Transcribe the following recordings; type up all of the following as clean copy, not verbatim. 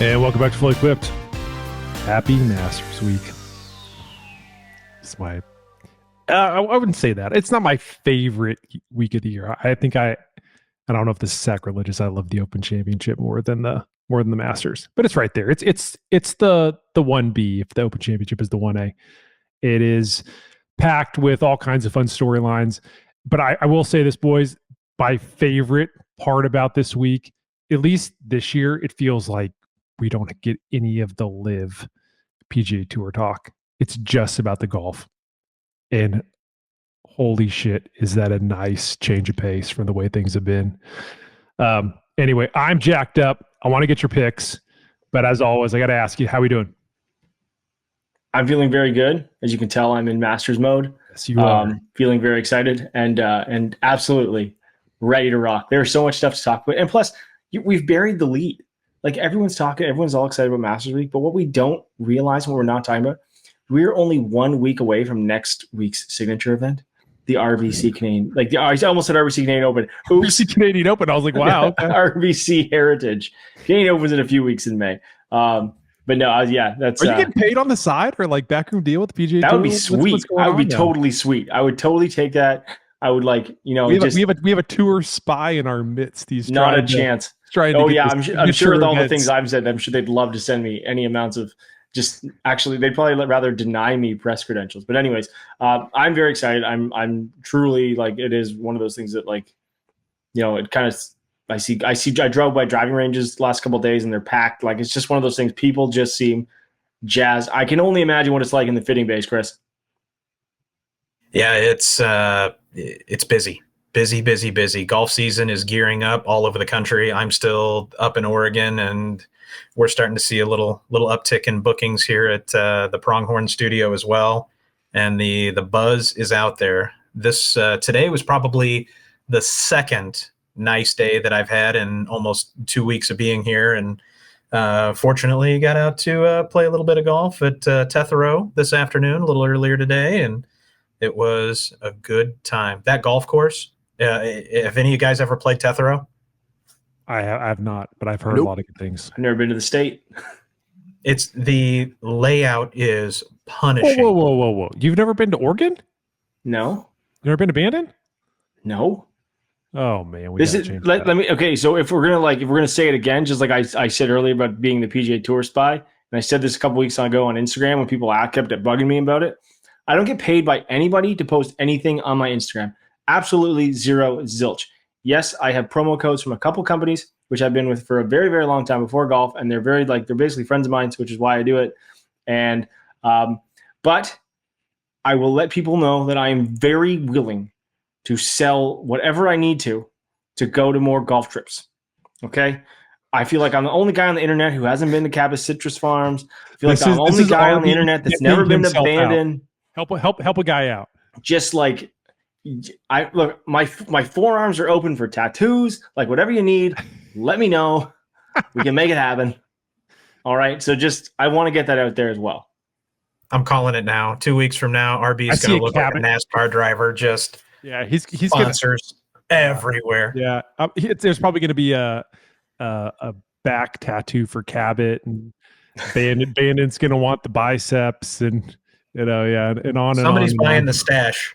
And welcome back to Fully Equipped. Happy Masters Week. It's my, I wouldn't say that. It's not my favorite week of the year. I don't know if this is sacrilegious. I love the Open Championship more than the Masters, but it's right there. It's the 1B if the Open Championship is the 1A. It is packed with all kinds of fun storylines. But I will say this, boys, my favorite part about this week, at least this year, it feels like we don't get any of the live PGA Tour talk. It's just about the golf. And holy shit, is that a nice change of pace from the way things have been. Anyway, I'm jacked up. I want to get your picks. But as always, I got to ask you, how we doing? I'm feeling very good. As you can tell, I'm in Masters mode. Yes, you are. Feeling very excited and absolutely ready to rock. There's so much stuff to talk about. And plus, we've buried the lead. Like everyone's talking, everyone's all excited about Masters Week, but what we don't realize when we're not talking about, we're only 1 week away from next week's signature event, the RBC Canadian. I almost said RBC Canadian Open. RBC Canadian Open. I was like, wow. Okay. RBC Heritage. Canadian Open's in a few weeks in May. But no, yeah, that's. Are you getting paid on the side or like backroom deal with the PGA? That would be sweet. That would be totally sweet. I would totally take that. I would we have a tour spy in our midst. He's not a chance. I'm sure with all the things I've said, I'm sure they'd love to send me any amounts of they'd probably rather deny me press credentials. But anyways, I'm very excited. I'm truly it is one of those things that it kind of, I drove by driving ranges the last couple of days and they're packed. Like, it's just one of those things. People just seem jazzed. I can only imagine what it's like in the fitting bays, Kris. Yeah, it's busy. Golf season is gearing up all over the country. I'm still up in Oregon, and we're starting to see a little uptick in bookings here at the Pronghorn Studio as well. And the buzz is out there. This today was probably the second nice day that I've had in almost 2 weeks of being here, and fortunately got out to play a little bit of golf at Tethero this afternoon, a little earlier today, and it was a good time. That golf course, have any of you guys ever played Tethero? I have not, but I've heard a lot of good things. I've never been to the state. The layout is punishing. Whoa. You've never been to Oregon? No. You never been to Bandon? No. Oh man, So if we're gonna say it again, just like I said earlier about being the PGA Tour spy, and I said this a couple weeks ago on Instagram when people kept bugging me about it. I don't get paid by anybody to post anything on my Instagram. Absolutely zero zilch. Yes, I have promo codes from a couple companies, which I've been with for a very, very long time before golf, and they're basically friends of mine, which is why I do it. And but I will let people know that I am very willing to sell whatever I need to go to more golf trips. Okay? I feel like I'm the only guy on the internet who hasn't been to Cabot Citrus Farms. I feel like I'm the only guy on the internet that's never been to Bandon. Help a guy out. Just like my forearms are open for tattoos. Like, whatever you need, let me know. We can make it happen. All right. So I want to get that out there as well. I'm calling it now. 2 weeks from now, RB is going to look like a NASCAR driver. He's sponsors everywhere. Yeah. There's probably going to be a back tattoo for Cabot, and Bandon's going to want the biceps, and and on. Somebody's and on. Buying the stash.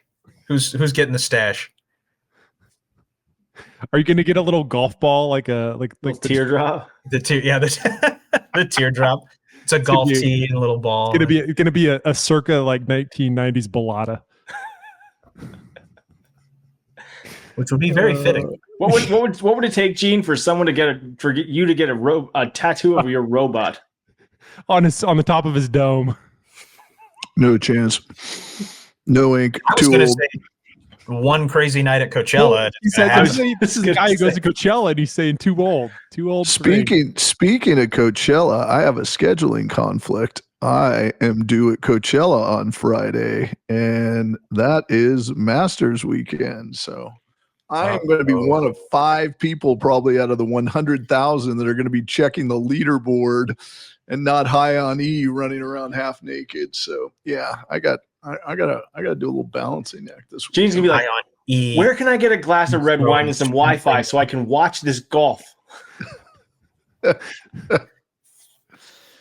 Who's getting the stash? Are you going to get a little golf ball, like the teardrop? The teardrop. It's a golf tee and a little ball. It's going to be a circa 1990s balata, which would be very fitting. What would it take, Gene, for someone for you to get a tattoo of your robot on the top of his dome? No chance. No ink. I was going to say one crazy night at Coachella. This is a guy who goes to Coachella, and he's saying too old. Speaking of Coachella, I have a scheduling conflict. I am due at Coachella on Friday, and that is Masters weekend. So I'm going to be one of 5 people, probably out of the 100,000, that are going to be checking the leaderboard and not high on E, running around half naked. So yeah, I gotta do a little balancing act this week. Gene's gonna be like, on E. Where can I get a glass of red wine and some Wi-Fi so I can watch this golf?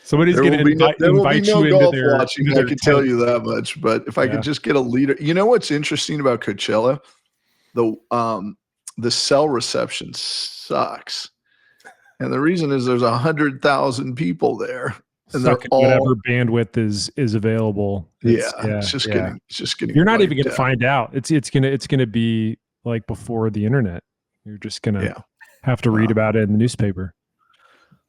Somebody's going to there will be invite no you into golf their watching. into I their can tell tent. you that much. But if I could just get a leader, you know what's interesting about Coachella? The cell reception sucks, and the reason is there's 100,000 people there, and they're Suck at all whatever bandwidth is available. it's just getting. You're not even wiped going to out. find out. It's gonna be like before the internet. You're just gonna have to read about it in the newspaper.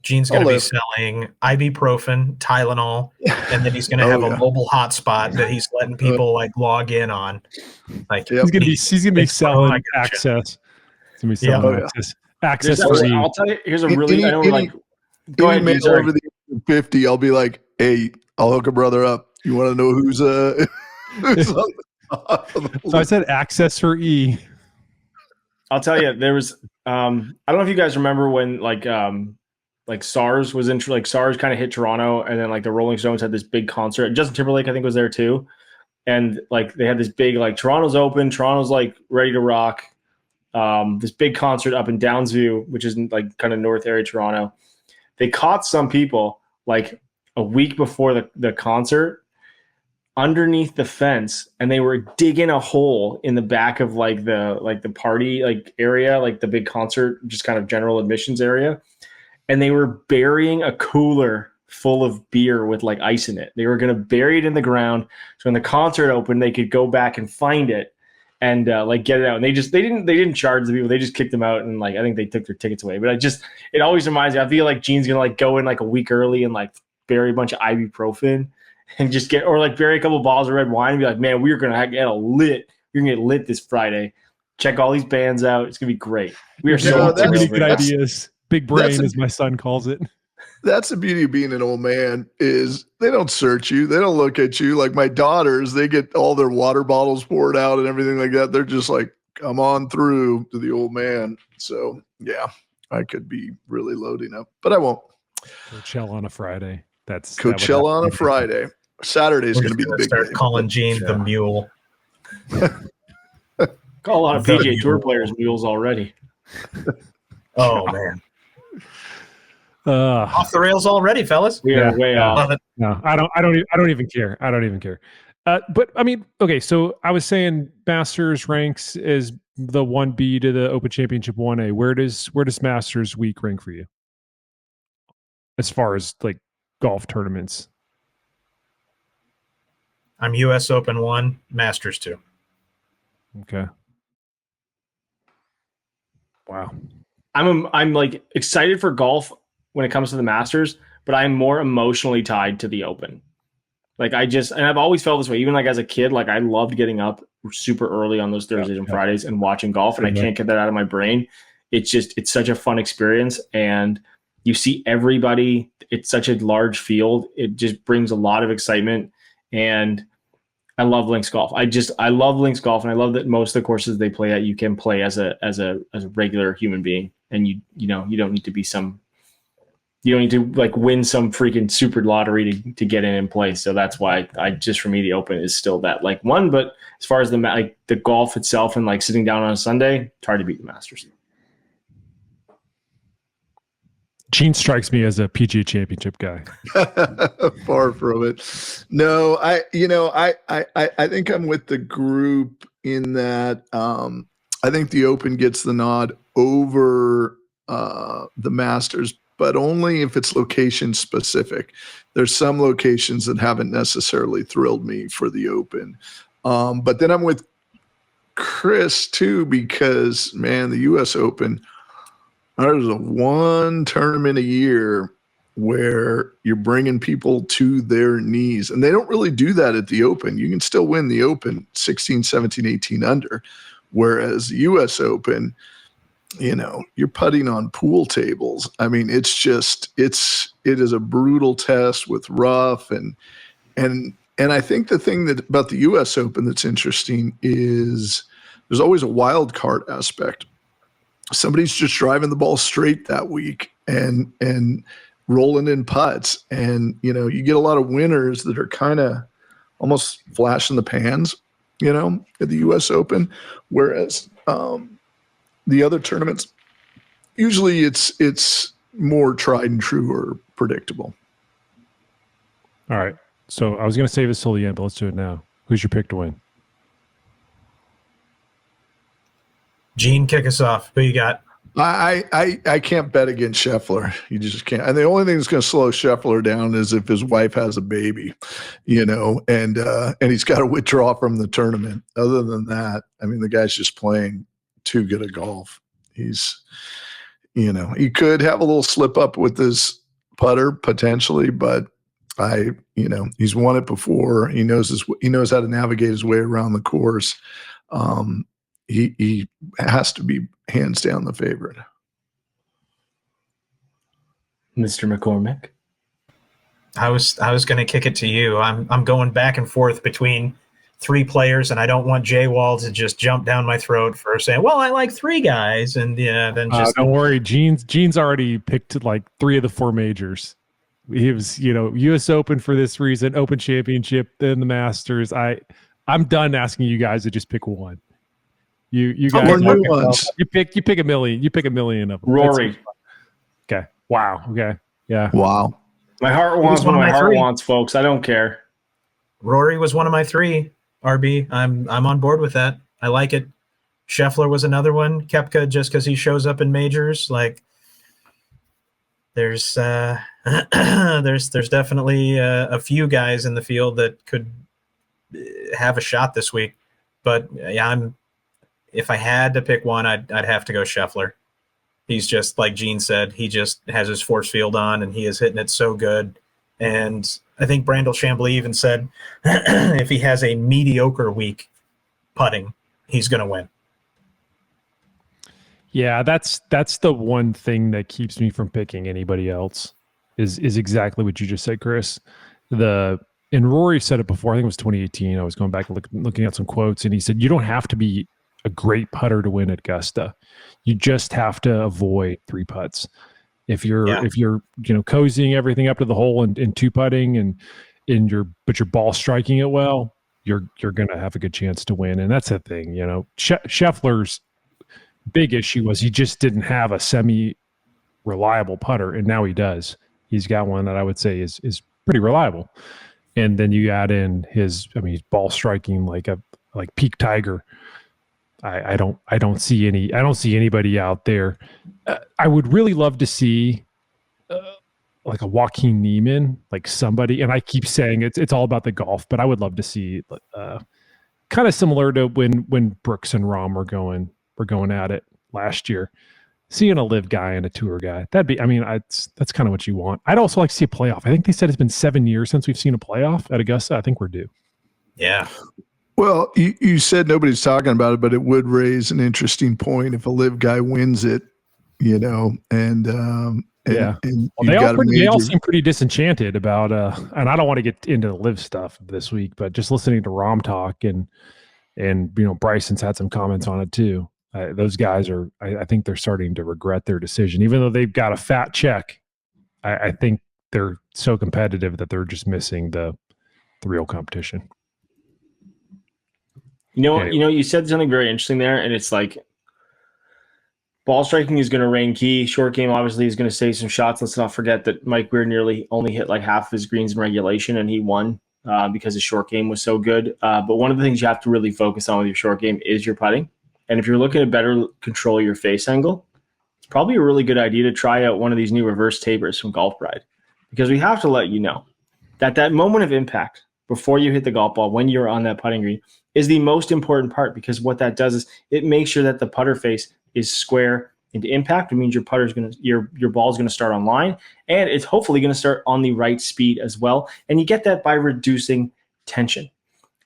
Gene's going to be selling ibuprofen, Tylenol, and then he's going to have a mobile hotspot that he's letting people like log in on. Like he's going to be selling access. He's going to be selling access. Access free. I'll tell you. Here's a really. I know we're like. Go ahead, man. Over the 50, I'll be like, hey, I'll hook a brother up. You want to know who's So I said access for E. I'll tell you, there was. I don't know if you guys remember when like SARS was in, like SARS kind of hit Toronto, and then like the Rolling Stones had this big concert. Justin Timberlake, I think, was there too, and like they had this big like Toronto's open, Toronto's like ready to rock. This big concert up in Downsview, which is like kind of north area Toronto. They caught some people like a week before the concert underneath the fence, and they were digging a hole in the back of like the party like area, like the big concert, just kind of general admissions area. And they were burying a cooler full of beer with like ice in it. They were going to bury it in the ground. So when the concert opened, they could go back and find it and like get it out. And they didn't charge the people. They just kicked them out. And like, I think they took their tickets away, but it always reminds me, I feel like Gene's going to like go in like a week early and like bury a bunch of ibuprofen and just or like bury a couple bottles of red wine and be like, man, we're going to get lit. You're going to get lit this Friday. Check all these bands out. It's going to be great. We are so many good ideas. Big brain, as my son calls it. That's the beauty of being an old man is they don't search you. They don't look at you. Like my daughters, they get all their water bottles poured out and everything like that. They're just like, come on through to the old man. So, yeah, I could be really loading up, but I won't. Coachella on a Friday. That's Coachella on a Friday. Saturday is going to be the big start day. Calling Gene the mule. Call a lot of PGA Tour players mules already. Oh, man. Off Off the rails already, fellas. We are way off. No, I don't even care. I don't even care. But I mean, okay. So I was saying Masters ranks as the 1B to the Open Championship 1A. Where does Masters week rank for you? As far as like golf tournaments. I'm US Open 1, Masters 2. Okay. Wow. I'm like excited for golf when it comes to the Masters, but I'm more emotionally tied to the Open. Like and I've always felt this way, even like as a kid, like I loved getting up super early on those Thursdays and Fridays and watching golf, and I can't get that out of my brain. It's such a fun experience, and you see everybody. It's such a large field. It just brings a lot of excitement, and I love links golf. I love links golf, and I love that most of the courses they play at, you can play as a regular human being, and you don't need to be you don't need to like win some freaking super lottery to get in and play. So that's why for me, the Open is still that like one. But as far as the golf itself and like sitting down on a Sunday, it's hard to beat the Masters. Gene strikes me as a PGA Championship guy. Far from it. No, I think I'm with the group in that I think the Open gets the nod over the Masters, but only if it's location specific. There's some locations that haven't necessarily thrilled me for the Open. But then I'm with Kris too, because man, the US Open, there's one tournament a year where you're bringing people to their knees, and they don't really do that at the Open. You can still win the Open 16, 17, 18 under, whereas the US Open, you're putting on pool tables. I mean, it is a brutal test with rough and I think the thing about the US Open that's interesting is there's always a wild card aspect. Somebody's just driving the ball straight that week and rolling in putts. And, you get a lot of winners that are kind of almost flash in the pans, at the US Open. Whereas the other tournaments, usually it's more tried and true or predictable. All right. So I was going to save this till the end, but let's do it now. Who's your pick to win? Gene, kick us off. Who you got? I can't bet against Scheffler. You just can't. And the only thing that's going to slow Scheffler down is if his wife has a baby, and he's got to withdraw from the tournament. Other than that, I mean, the guy's just playing too good at golf. He could have a little slip up with his putter potentially, but he's won it before. He knows how to navigate his way around the course. He has to be hands down the favorite. Mr. McCormack. I was going to kick it to you. I'm going back and forth between 3 players, and I don't want Jay Wall to just jump down my throat for saying, "Well, I like 3 guys," and then just don't worry. Gene's already picked like 3 of the 4 majors. He was, U.S. Open for this reason, Open Championship, then the Masters. I'm done asking you guys to just pick one. You guys new ones. You pick a million. You pick a million of them. Rory. Okay. Wow. Okay. Yeah. Wow. My heart wants what my heart wants, folks. I don't care. Rory was one of my 3. RB. I'm on board with that. I like it. Scheffler was another one. Koepka, just because he shows up in majors. Like, there's there's definitely a few guys in the field that could have a shot this week. But yeah, if I had to pick one, I'd have to go Scheffler. He's just, like Gene said, he just has his force field on, and he is hitting it so good. And I think Brandel Chambly even said if he has a mediocre week putting, he's going to win. Yeah, that's the one thing that keeps me from picking anybody else is exactly what you just said, Kris. And Rory said it before. I think it was 2018. I was going back and looking at some quotes, and he said, "You don't have to be a great putter to win at Augusta. You just have to avoid 3 putts. If you're cozying everything up to the hole and 2 putting and your ball striking it well, you're going to have a good chance to win." And that's the thing, Scheffler's big issue was he just didn't have a semi-reliable putter, and now he does. He's got one that I would say is pretty reliable. And then you add in he's ball striking like peak Tiger. I don't see anybody out there. I would really love to see like a Joaquin Niemann, like somebody. And I keep saying it's all about the golf, but I would love to see kind of similar to when Brooks and Rahm were going at it last year. Seeing a live guy and a tour guy, that's kind of what you want. I'd also like to see a playoff. I think they said it's been 7 years since we've seen a playoff at Augusta. I think we're due. Yeah. Well, you said nobody's talking about it, but it would raise an interesting point if a live guy wins it, and they all seem pretty disenchanted about and I don't want to get into the live stuff this week, but just listening to Rahm talk and Bryson's had some comments on it too. Those guys I think they're starting to regret their decision, even though they've got a fat check. I think they're so competitive that they're just missing the real competition. You said something very interesting there, and it's like ball striking is going to reign key. Short game obviously is going to save some shots. Let's not forget that Mike Weir nearly only hit like half of his greens in regulation, and he won because his short game was so good. But one of the things you have to really focus on with your short game is your putting. And if you're looking to better control your face angle, it's probably a really good idea to try out one of these new reverse tapers from Golf Bride, because we have to let you know that moment of impact before you hit the golf ball when you're on that putting green is the most important part, because what that does is it makes sure that the putter face is square into impact. It means your ball is going to start on line, and it's hopefully going to start on the right speed as well. And you get that by reducing tension.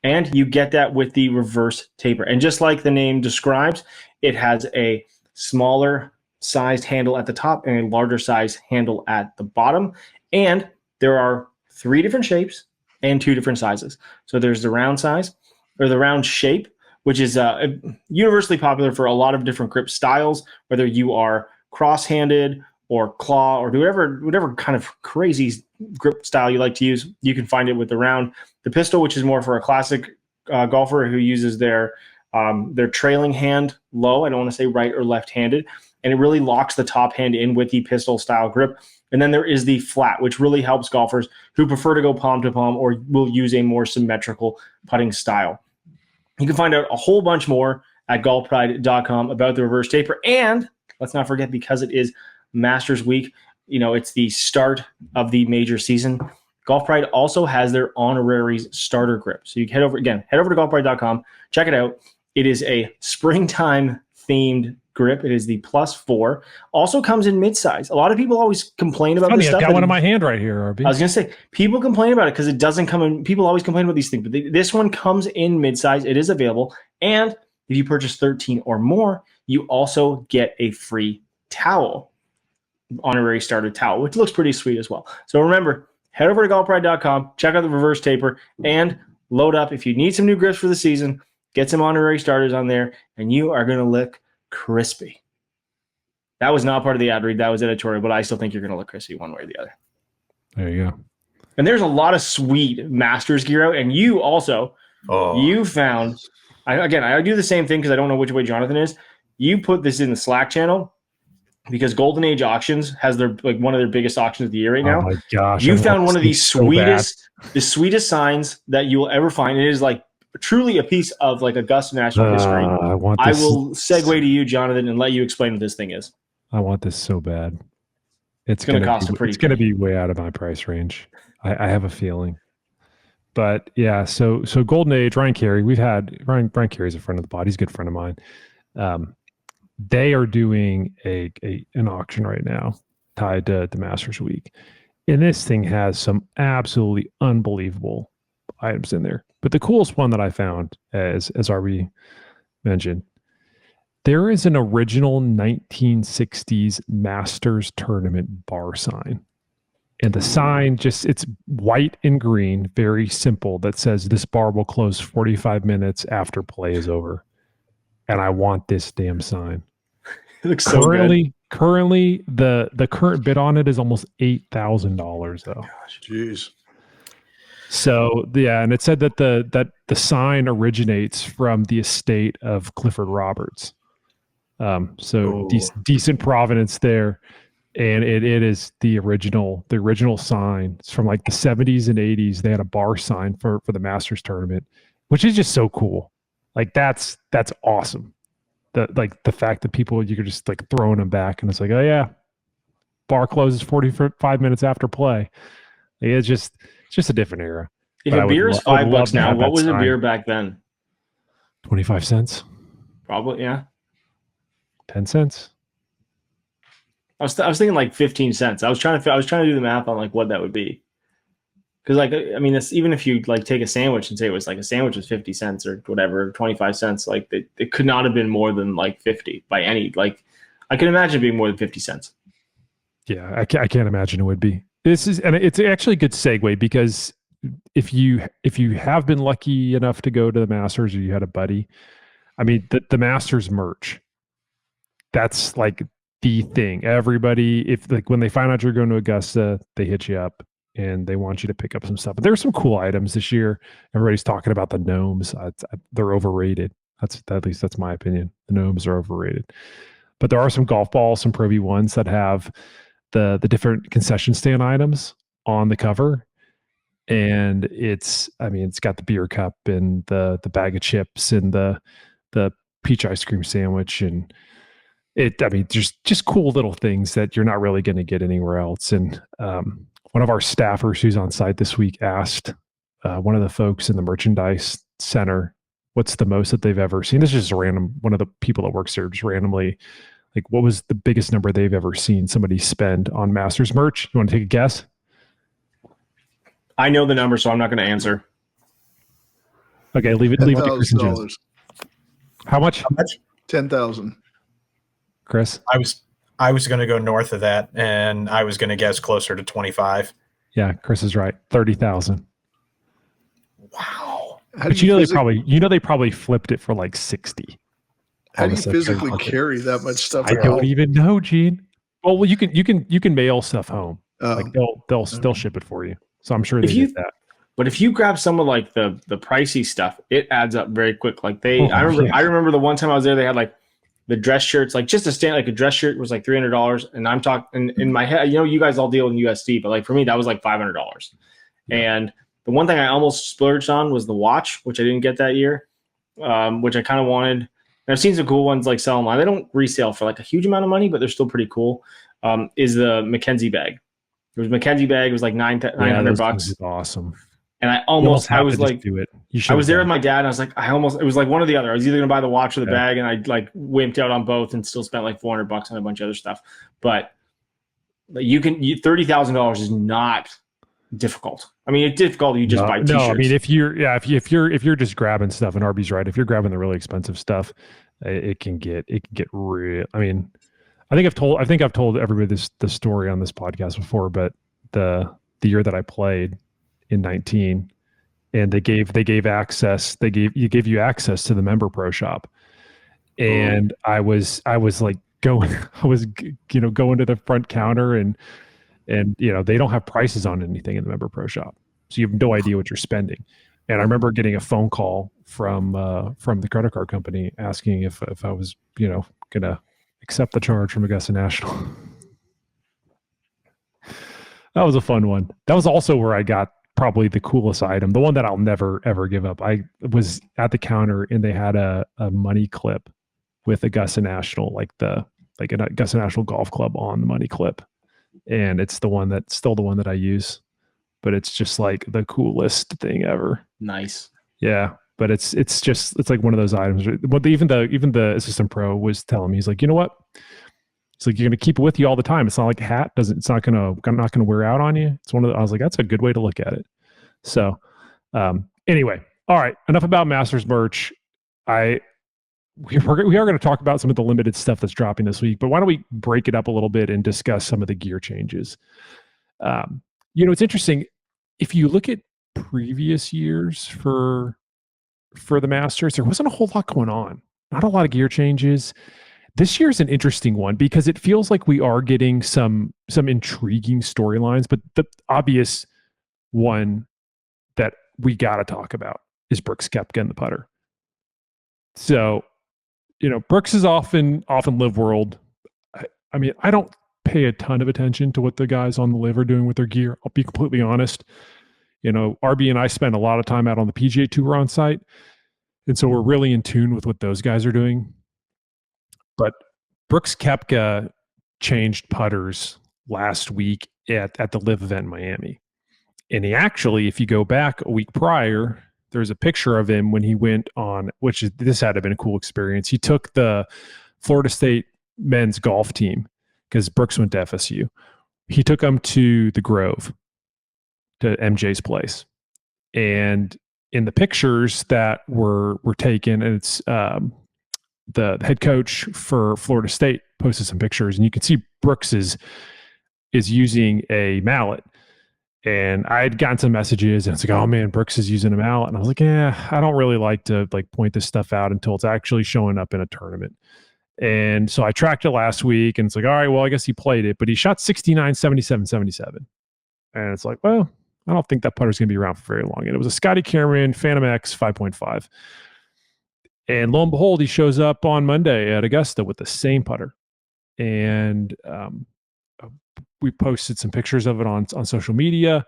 And you get that with the reverse taper. And just like the name describes, it has a smaller sized handle at the top and a larger size handle at the bottom. And there are 3 different shapes and 2 different sizes. So there's the round size, or the round shape, which is universally popular for a lot of different grip styles, whether you are cross-handed or claw or whatever kind of crazy grip style you like to use. You can find it with the round. The pistol, which is more for a classic golfer who uses their trailing hand low. I don't want to say right or left-handed. and it really locks the top hand in with the pistol style grip. And then there is the flat, which really helps golfers who prefer to go palm to palm or will use a more symmetrical putting style. You can find out a whole bunch more at golfpride.com about the reverse taper. And let's not forget, because it is Masters Week, it's the start of the major season. Golf Pride also has their honoraries starter grip. So you can head over to golfpride.com, check it out. It is a springtime themed grip. It is the +4. Also comes in mid-size. A lot of people always complain about this stuff. I've got one in my hand right here, RB. I was going to say, people complain about it because it doesn't come in. People always complain about these things, but this one comes in mid-size. It is available. And if you purchase 13 or more, you also get a free towel, honorary starter towel, which looks pretty sweet as well. So remember, head over to golfpride.com, check out the reverse taper, and load up. If you need some new grips for the season, get some honorary starters on there, and you are going to look crispy. That was not part of the ad read. That was editorial, but I still think you're going to look crispy one way or the other. There you go. And there's a lot of sweet Masters gear out, and you also, you found, I do the same thing because I don't know which way Jonathan is. You put this in the Slack channel because Golden Age Auctions has their one of their biggest auctions of the year right now. Oh my gosh! You found one of the sweetest signs that you will ever find. It is truly a piece of Augusta national history. I will segue to you, Jonathan, and let you explain what this thing is. I want this so bad. It's going to cost a pretty. It's going to be way out of my price range. I have a feeling. But yeah, so Golden Age, Ryan Carey, Ryan Carey's a friend of the pod. He's a good friend of mine. They are doing an auction right now tied to the Masters Week. And this thing has some absolutely unbelievable items in there. But the coolest one that I found, as RB mentioned, there is an original 1960s Masters tournament bar sign. And the sign it's white and green, very simple, that says this bar will close 45 minutes after play is over. And I want this damn sign. It looks so good. Currently, the current bid on it is almost $8,000 though. Gosh, jeez. So yeah, and it said that the sign originates from the estate of Clifford Roberts. Decent provenance there, and it is the original sign. It's from the 70s and 80s. They had a bar sign for the Masters tournament, which is just so cool. That's awesome. The fact that people, you could just throwing them back, and it's oh yeah, bar closes 45 minutes after play. It's just a different era. If a beer is $5 now, what was a beer back then? 25 cents. Probably, yeah. 10 cents. I was thinking 15 cents. I was trying to do the math on what that would be. Because it's, even if you take a sandwich and say it was a sandwich was 50 cents or whatever, 25 cents, it could not have been more than 50 by any, I can imagine it being more than 50 cents. Yeah, I can't imagine it would be. And it's actually a good segue, because if you have been lucky enough to go to the Masters, or you had a buddy, the Masters merch, that's the thing. Everybody, if when they find out you're going to Augusta, they hit you up and they want you to pick up some stuff. But there's some cool items this year. Everybody's talking about the gnomes. They're overrated. At least that's my opinion. The gnomes are overrated. But there are some golf balls, some Pro V1s that have the different concession stand items on the cover. And it's got the beer cup and the bag of chips and the peach ice cream sandwich, and just cool little things that you're not really going to get anywhere else. And one of our staffers who's on site this week asked one of the folks in the merchandise center what's the most that they've ever seen. This is just random. One of the people that works there just randomly, what was the biggest number they've ever seen somebody spend on Masters merch? You want to take a guess? I know the number, so I'm not going to answer. Okay, leave it to Kris and Joe. How much? 10,000. Kris? I was going to go north of that, and I was going to guess closer to 25. Yeah, Kris is right. 30,000. Wow. But they probably flipped it for 60. How do you physically carry that much stuff? I don't even know, Gene. Well, you can mail stuff home. They'll ship it for you. So I'm sure they did that. But if you grab some of the pricey stuff, it adds up very quick. I remember the one time I was there, they had the dress shirts, like just a stand, like a dress shirt was like $300. And I'm talking in my head, you guys all deal in USD, but like for me, that was like $500. Yeah. And the one thing I almost splurged on was the watch, which I didn't get that year, which I kind of wanted. And I've seen some cool ones like sell online. They don't resale for like a huge amount of money, but they're still pretty cool. Is the Mackenzie bag. It was Mackenzie bag. It was like $900. Awesome. And I was like, do it. I was there with my dad and I was like, it was like one or the other. I was either going to buy the watch or the bag, and I like wimped out on both and still spent like $400 on a bunch of other stuff. But $30,000 is not difficult. I mean, it's difficult. You just buy t-shirts. No, I mean, if you're just grabbing stuff, and Arby's right, if you're grabbing the really expensive stuff, it can get real. I mean, I think I've told everybody the story on this podcast before, but the year that I played in 19, and they gave access. They gave you access to the member pro shop, and I was like going to the front counter and they don't have prices on anything in the member pro shop, so you have no idea what you're spending. And I remember getting a phone call from the credit card company asking if I was gonna accept the charge from Augusta National. That was a fun one. That was also where I got probably the coolest item, the one that I'll never ever give up. I was at the counter and they had a money clip with Augusta National, like an Augusta National Golf Club on the money clip, and it's still the one that I use. But it's just like the coolest thing ever. Nice. Yeah, but it's like one of those items. But even the assistant pro was telling me, he's like, you know what? It's like, you're gonna keep it with you all the time. It's not like a hat. It's not gonna wear out on you. It's I was like, that's a good way to look at it. So anyway, all right. Enough about Masters merch. We are going to talk about some of the limited stuff that's dropping this week, but why don't we break it up a little bit and discuss some of the gear changes? It's interesting. If you look at previous years for the Masters, there wasn't a whole lot going on. Not a lot of gear changes. This year's an interesting one because it feels like we are getting some intriguing storylines, but the obvious one that we got to talk about is Brooks Koepka and the putter. So, Brooks is often Live World. I mean, I don't pay a ton of attention to what the guys on the Live are doing with their gear. I'll be completely honest. RB and I spend a lot of time out on the PGA Tour on site, and so we're really in tune with what those guys are doing. But Brooks Koepka changed putters last week at the Live event in Miami. And he actually, if you go back a week prior, there's a picture of him when he went on, this had to have been a cool experience. He took the Florida State men's golf team, because Brooks went to FSU. He took them to the Grove, to MJ's place. And in the pictures that were taken, and it's the head coach for Florida State posted some pictures, and you can see Brooks is using a mallet. And I had gotten some messages, and it's like, oh man, Brooks is using a mallet. And I was like, I don't really like to point this stuff out until it's actually showing up in a tournament. And so I tracked it last week, and it's like, all right, well, I guess he played it, but he shot 69, 77, 77. And it's like, well, I don't think that putter's going to be around for very long. And it was a Scotty Cameron Phantom X 5.5. And lo and behold, he shows up on Monday at Augusta with the same putter. And we posted some pictures of it on social media.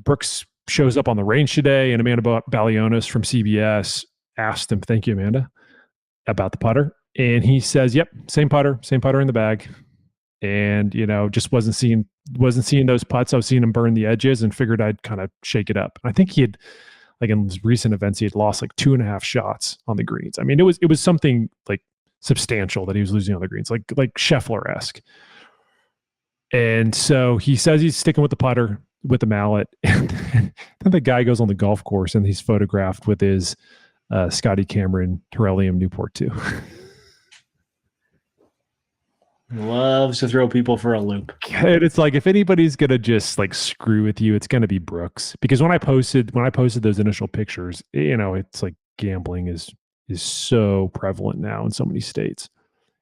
Brooks shows up on the range today, and Amanda Balionis from CBS asked him, thank you, Amanda, about the putter. And he says, yep, same putter in the bag. And, just wasn't seeing those putts. I was seeing him burn the edges and figured I'd kind of shake it up. And I think he had, like in his recent events, he had lost like 2.5 shots on the greens. I mean, it was something like substantial that he was losing on the greens, like Scheffler-esque. And so he says he's sticking with the putter, with the mallet. And then the guy goes on the golf course and he's photographed with his Scotty Cameron Terrellium Newport 2. Loves to throw people for a loop. And it's like, if anybody's gonna just like screw with you, it's gonna be Brooks. Because when I posted those initial pictures, it's like gambling is so prevalent now in so many states,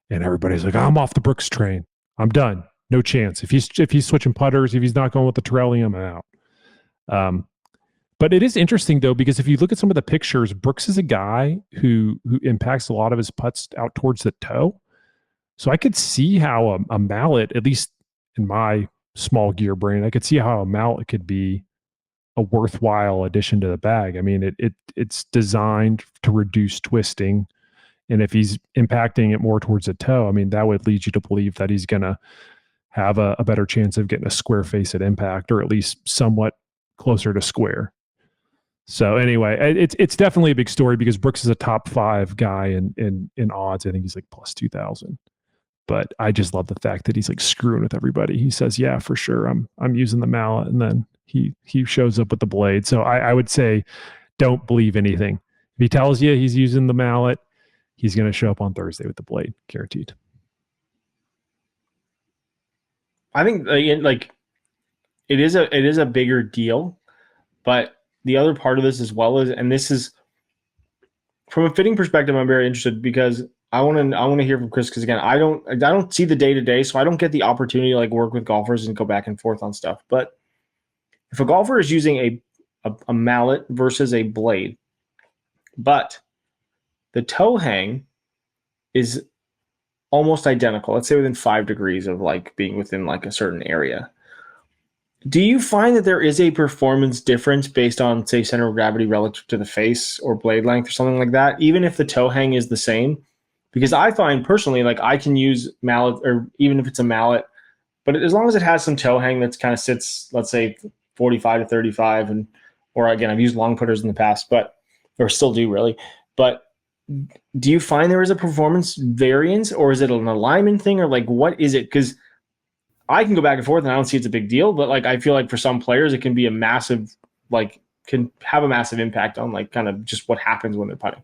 and everybody's like, I'm off the Brooks train. I'm done. No chance. If he's switching putters, if he's not going with the Terrellium, I'm out. But it is interesting though, because if you look at some of the pictures, Brooks is a guy who impacts a lot of his putts out towards the toe. So I could see how a mallet, at least in my small gear brain, I could see how a mallet could be a worthwhile addition to the bag. I mean, it's designed to reduce twisting. And if he's impacting it more towards the toe, I mean, that would lead you to believe that he's going to have a better chance of getting a square face at impact, or at least somewhat closer to square. So anyway, it's definitely a big story because Brooks is a top 5 guy in odds. I think he's like plus 2,000. But I just love the fact that he's like screwing with everybody. He says, "Yeah, for sure, I'm using the mallet," and then he shows up with the blade. So I would say, don't believe anything. If he tells you he's using the mallet, he's going to show up on Thursday with the blade, guaranteed. I think like it is a bigger deal, but the other part of this as well is, and this is from a fitting perspective, I'm very interested because I want to hear from Kris, because again, I don't see the day to day, so I don't get the opportunity to like work with golfers and go back and forth on stuff. But if a golfer is using a mallet versus a blade, but the toe hang is almost identical, let's say within 5 degrees of like being within like a certain area, do you find that there is a performance difference based on, say, center of gravity relative to the face or blade length or something like that, even if the toe hang is the same? Because I find personally, like I can use mallet, or even if it's a mallet, but as long as it has some toe hang that's kind of sits, let's say 45 to 35, or again, I've used long putters in the past, but, or still do really, but do you find there is a performance variance, or is it an alignment thing, or like what is it? Because I can go back and forth and I don't see it's a big deal, but like I feel like for some players it can be a massive, like can have a massive impact on like kind of just what happens when they're putting.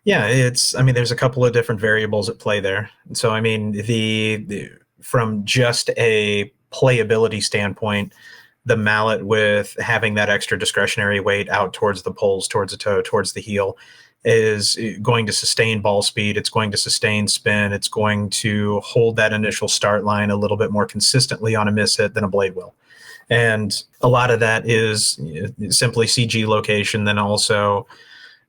Yeah, there's a couple of different variables at play there. So, I mean, the from just a playability standpoint, the mallet with having that extra discretionary weight out towards the poles, towards the toe, towards the heel, is going to sustain ball speed. It's going to sustain spin. It's going to hold that initial start line a little bit more consistently on a miss hit than a blade will. And a lot of that is simply CG location, then also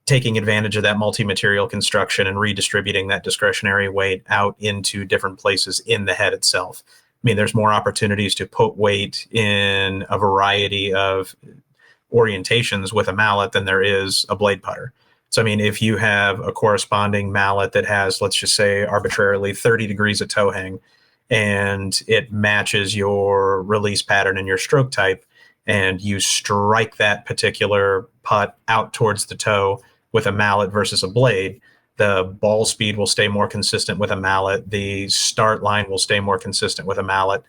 taking advantage of that multi-material construction and redistributing that discretionary weight out into different places in the head itself. I mean, there's more opportunities to put weight in a variety of orientations with a mallet than there is a blade putter. So, I mean, if you have a corresponding mallet that has, let's just say arbitrarily 30 degrees of toe hang, and it matches your release pattern and your stroke type, and you strike that particular putt out towards the toe with a mallet versus a blade, the ball speed will stay more consistent with a mallet. The start line will stay more consistent with a mallet.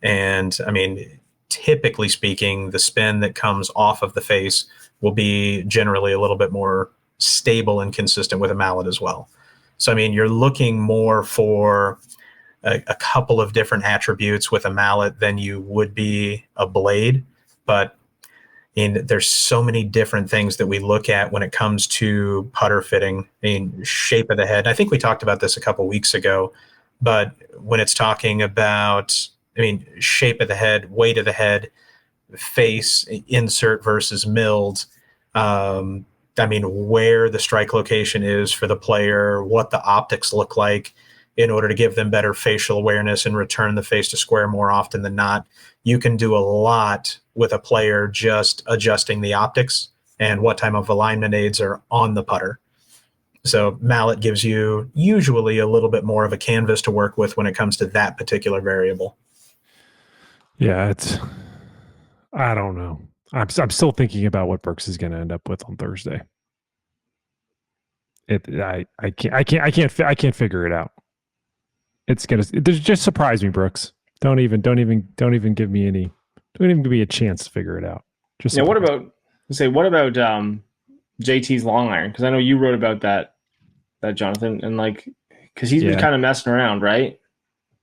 And I mean, typically speaking, the spin that comes off of the face will be generally a little bit more stable and consistent with a mallet as well. So, I mean, you're looking more for a couple of different attributes with a mallet than you would be a blade. But there's so many different things that we look at when it comes to putter fitting. I mean, shape of the head. I think we talked about this a couple weeks ago, but when it's talking about, shape of the head, weight of the head, face, insert versus milled, where the strike location is for the player, what the optics look like in order to give them better facial awareness and return the face to square more often than not. You can do a lot with a player just adjusting the optics and what type of alignment aids are on the putter. So mallet gives you usually a little bit more of a canvas to work with when it comes to that particular variable. Yeah, I don't know. I'm still thinking about what Brooks is going to end up with on Thursday. I can't figure it out. Just surprise me, Brooks. Don't even give me a chance to figure it out. Just what about JT's long iron? Because I know you wrote about that Jonathan, and like because he's been kind of messing around, right?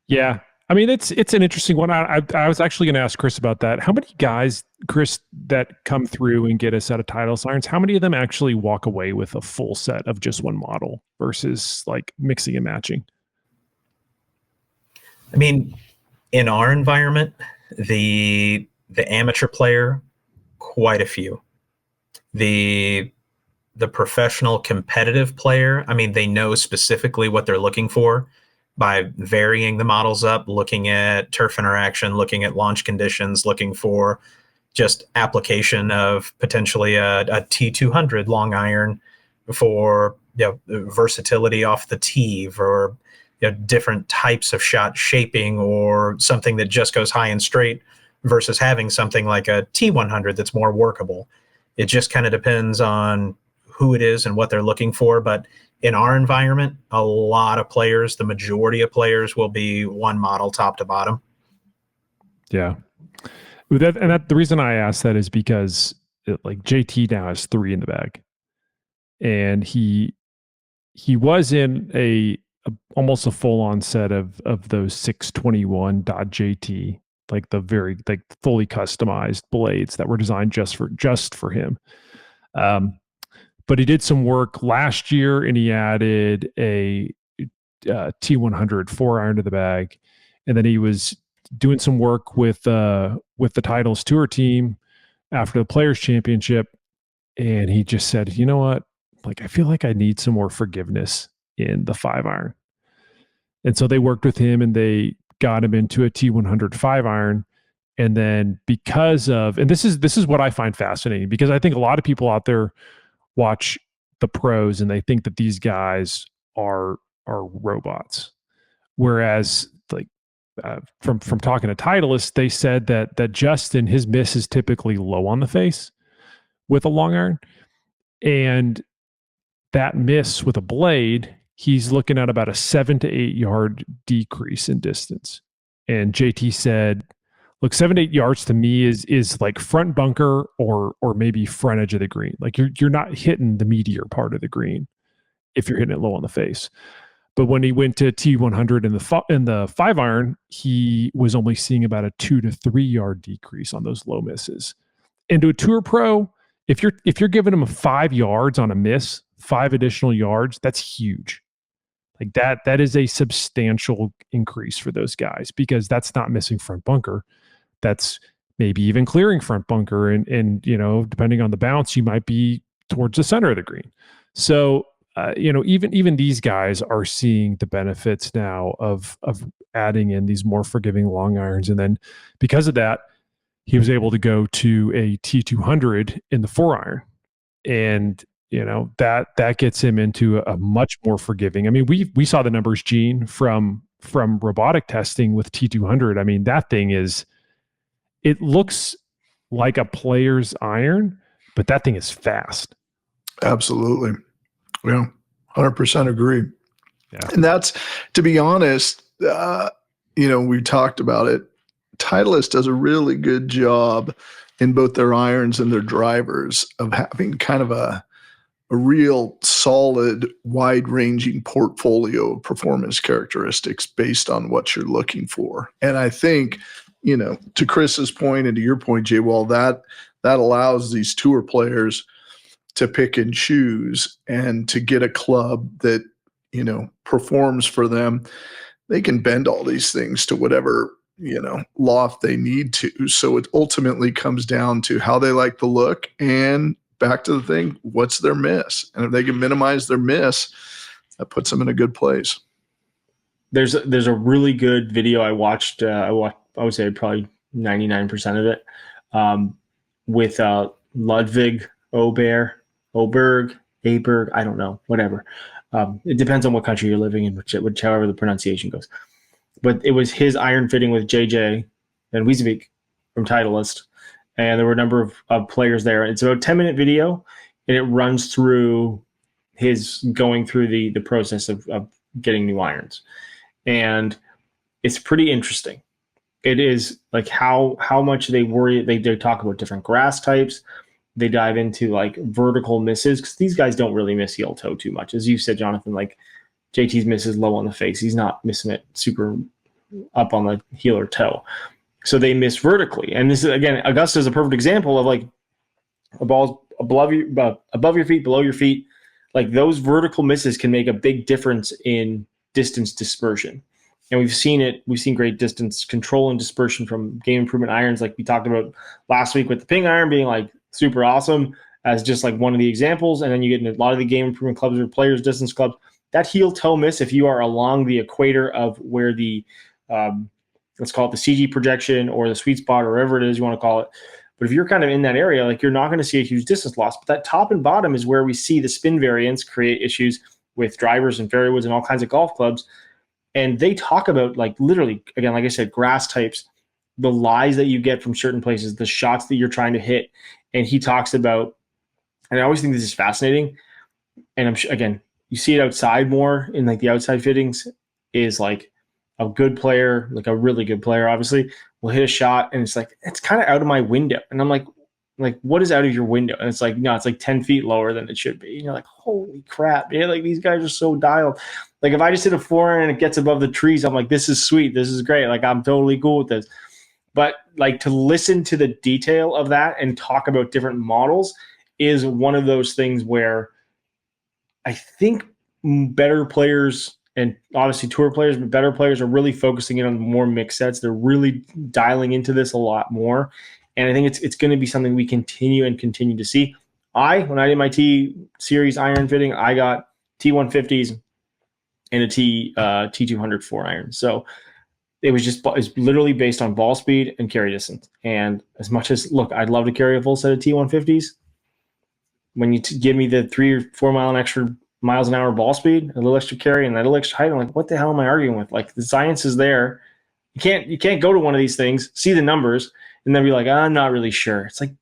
Yeah. I mean, it's an interesting one. I was actually going to ask Kris about that. How many guys, Kris, that come through and get a set of Titleist irons, how many of them actually walk away with a full set of just one model versus like mixing and matching? I mean, in our environment, the amateur player quite a few. The professional competitive player, I mean, they know specifically what they're looking for by varying the models up, looking at turf interaction, looking at launch conditions, looking for just application of potentially a T200 long iron for versatility off the tee, for different types of shot shaping, or something that just goes high and straight versus having something like a T100 that's more workable. It just kind of depends on who it is and what they're looking for. But in our environment, a lot of players, the majority of players, will be one model top to bottom. Yeah. The reason I asked that is because JT now has 3 in the bag, and he was in almost a full on set of those 621.jt, like the very fully customized blades that were designed just for him. But he did some work last year, and he added a T100 4-iron to the bag, and then he was doing some work with the Titles Tour team after the Players Championship, and he just said, "You know what? I feel like I need some more forgiveness in the 5-iron." And so they worked with him, and they got him into a T100 5-iron. And then because of, and this is what I find fascinating, because I think a lot of people out there watch the pros and they think that these guys are robots, whereas from talking to Titleists, they said that Justin, his miss is typically low on the face with a long iron, and that miss with a blade, he's looking at about a 7 to 8 yard decrease in distance. And JT said, look, 7 to 8 yards to me is like front bunker or maybe front edge of the green. Like you're not hitting the meatier part of the green if you're hitting it low on the face. But when he went to T100 in the 5-iron, he was only seeing about a 2 to 3 yard decrease on those low misses. And to a tour pro, if you're giving him 5 yards on a miss, 5 additional yards, that's huge. Like that is a substantial increase for those guys, because that's not missing front bunker. That's maybe even clearing front bunker, and depending on the bounce, you might be towards the center of the green. So even these guys are seeing the benefits now of adding in these more forgiving long irons, and then because of that, he was able to go to a T200 in the 4-iron, and that gets him into a much more forgiving. I mean, we saw the numbers, Gene, from robotic testing with T200. I mean, that thing it looks like a player's iron, but that thing is fast. Absolutely. Yeah, 100% agree. Yeah. And that's, to be honest, we talked about it. Titleist does a really good job in both their irons and their drivers of having kind of a real solid, wide-ranging portfolio of performance characteristics based on what you're looking for. And I think, to Chris's point and to your point, J-Wall, that allows these tour players to pick and choose and to get a club that, performs for them. They can bend all these things to whatever, loft they need to. So it ultimately comes down to how they like the look, and back to the thing, what's their miss? And if they can minimize their miss, that puts them in a good place. There's a really good video I watched. I would say probably 99% of it with Ludwig Oberg, I don't know, whatever. It depends on what country you're living in, whichever the pronunciation goes. But it was his iron fitting with JJ and Wiesevik from Titleist. And there were a number of players there. It's about a 10-minute video, and it runs through his going through the process of getting new irons. And it's pretty interesting. It is like how much they worry. They talk about different grass types. They dive into like vertical misses, because these guys don't really miss heel toe too much. As you said, Jonathan, like JT's miss is low on the face. He's not missing it super up on the heel or toe. So they miss vertically. And this is, again, Augusta is a perfect example of like a ball's above your feet, below your feet. Like those vertical misses can make a big difference in distance dispersion. And we've seen it. We've seen great distance control and dispersion from game improvement irons, like we talked about last week with the ping iron being like super awesome as just like one of the examples. And then you get into a lot of the game improvement clubs or players distance clubs. That heel toe miss, if you are along the equator of where the let's call it the CG projection or the sweet spot or whatever it is you want to call it. But if you're kind of in that area, like you're not going to see a huge distance loss. But that top and bottom is where we see the spin variance create issues with drivers and fairways and all kinds of golf clubs. And they talk about, like, literally, again, like I said, grass types, the lies that you get from certain places, the shots that you're trying to hit. And he talks about, and I always think this is fascinating. And I'm again, you see it outside more in like the outside fittings, is like a good player, like a really good player, obviously, will hit a shot and it's like, it's kind of out of my window. And I'm like, what is out of your window? And it's like, no, it's like 10 feet lower than it should be. And you're like, holy crap, man. Like, these guys are so dialed. Like, if I just hit a 4-iron and it gets above the trees, I'm like, this is sweet. This is great. Like, I'm totally cool with this. But like, to listen to the detail of that and talk about different models is one of those things where I think better players, and obviously tour players, but better players are really focusing in on more mixed sets. They're really dialing into this a lot more. And I think it's going to be something we continue to see. When I did my T series iron fitting, I got T150s and a T200 4-iron. So it's literally based on ball speed and carry distance. And as much as, look, I'd love to carry a full set of T150s. When you give me the 3 or 4 miles an hour ball speed, a little extra carry, and that little extra height, I'm like, what the hell am I arguing with? Like, the science is there. You can't go to one of these things, see the numbers, and then be like, I'm not really sure. It's like,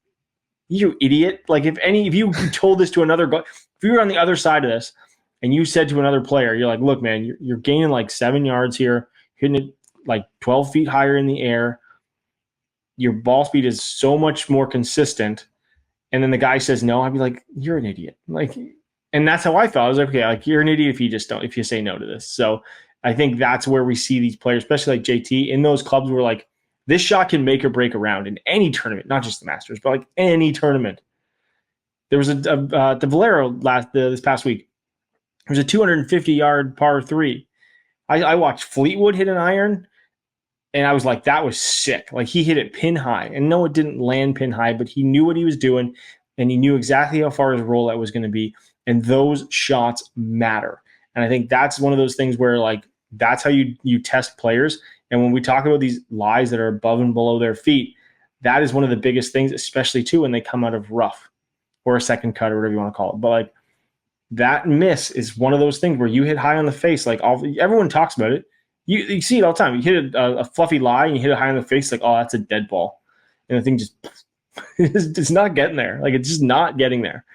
you idiot. Like, if you told this to another, if you were on the other side of this and you said to another player, you're like, look, man, you're gaining like 7 yards here, hitting it like 12 feet higher in the air. Your ball speed is so much more consistent. And then the guy says no, I'd be like, you're an idiot. Like, and that's how I felt. I was like, okay, like, you're an idiot if you say no to this. So I think that's where we see these players, especially like JT, in those clubs where, like, this shot can make or break a round in any tournament, not just the Masters, but like any tournament. There was the Valero this past week. There was a 250-yard par 3. I watched Fleetwood hit an iron, and I was like, that was sick. Like, he hit it pin high. And no, it didn't land pin high, but he knew what he was doing, and he knew exactly how far his rollout was going to be. And those shots matter. And I think that's one of those things where, like, that's how you test players. And when we talk about these lies that are above and below their feet, that is one of the biggest things, especially too when they come out of rough or a second cut or whatever you want to call it. But like, that miss is one of those things where you hit high on the face. Like, everyone talks about it. You see it all the time. You hit a fluffy lie and you hit it high on the face, like, oh, that's a dead ball. And the thing just, it's not getting there. Like, it's just not getting there.